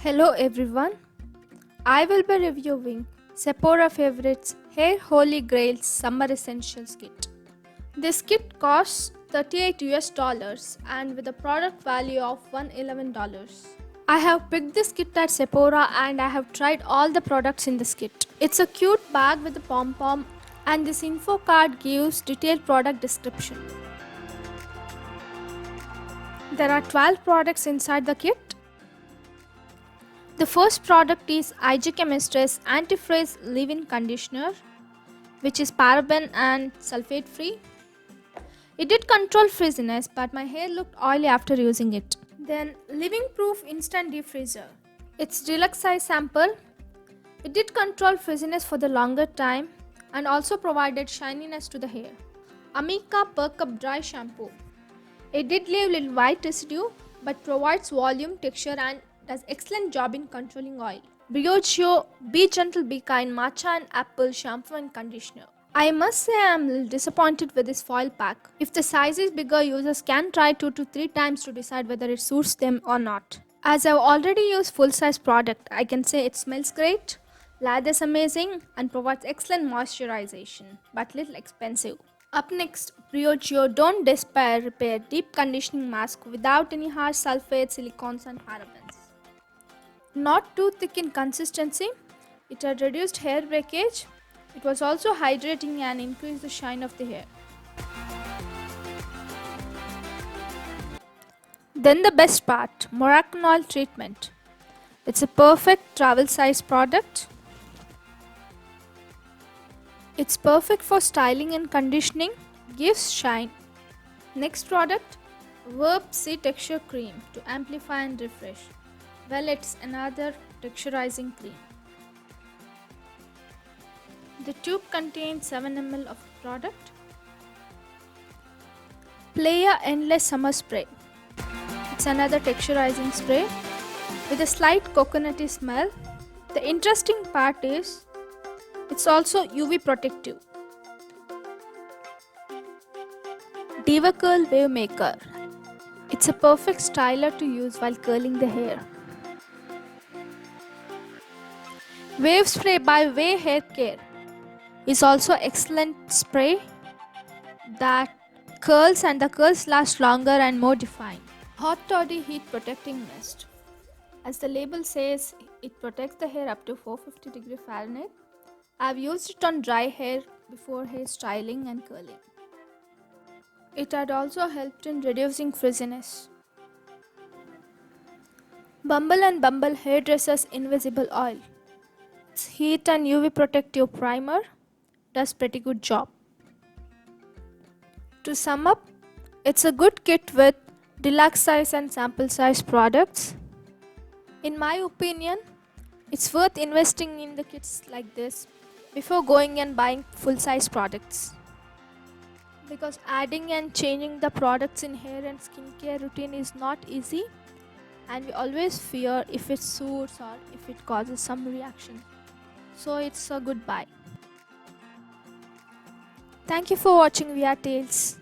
Hello everyone, I will be reviewing Sephora Favorites Hair Holy Grails Summer Essentials Kit. This kit costs $38 and with a product value of $111. I have picked this kit at Sephora and I have tried all the products in this kit. It's a cute bag with a pom-pom and this info card gives detailed product description. There are 12 products inside the kit. The first product is Mistress Anti-Frizz Leave-In Conditioner, which is paraben and sulfate free. It did control frizziness, but my hair looked oily after using it. Then Living Proof Instant De-Frizzer. It's deluxe size sample. It did control frizziness for the longer time and also provided shininess to the hair. Amika Perk Up Dry Shampoo. It did leave little white residue but provides volume, texture and does excellent job in controlling oil. Briogeo Be Gentle Be Kind Matcha and Apple Shampoo and Conditioner. I must say I am a little disappointed with this foil pack. If the size is bigger, users can try 2 to 3 times to decide whether it suits them or not. As I have already used full size product, I can say it smells great, lathers amazing and provides excellent moisturization, but little expensive. Up next, Briogeo Don't Despair Repair Deep Conditioning Mask without any harsh sulfates, silicones and parabens. Not too thick in consistency, it had reduced hair breakage. It was also hydrating and increased the shine of the hair. Then the best part, Moroccanoil treatment. It's a perfect travel size product. It's perfect for styling and conditioning, gives shine. Next product, VERB C Texture Cream to amplify and refresh. Well, it's another texturizing cream. The tube contains 7 ml of product. Playa Endless Summer Spray. It's another texturizing spray with a slight coconutty smell. The interesting part is it's also UV protective. DevaCurl Wave Maker. It's a perfect styler to use while curling the hair. Wave Spray by OUAI Hair Care is also excellent spray that curls and the curls last longer and more defined. Hot Toddy Heat Protecting Mist. As the label says, it protects the hair up to 450 Fahrenheit. I have used it on dry hair before hair styling and curling. It had also helped in reducing frizziness. Bumble and Bumble Hairdresser's Invisible Oil. Its heat and UV protective primer does pretty good job. To sum up, it's a good kit with deluxe size and sample size products. In my opinion, it's worth investing in the kits like this before going and buying full size products. Because adding and changing the products in hair and skincare routine is not easy and we always fear if it suits or if it causes some reaction. So it's a good buy. Thank you for watching VR Tales.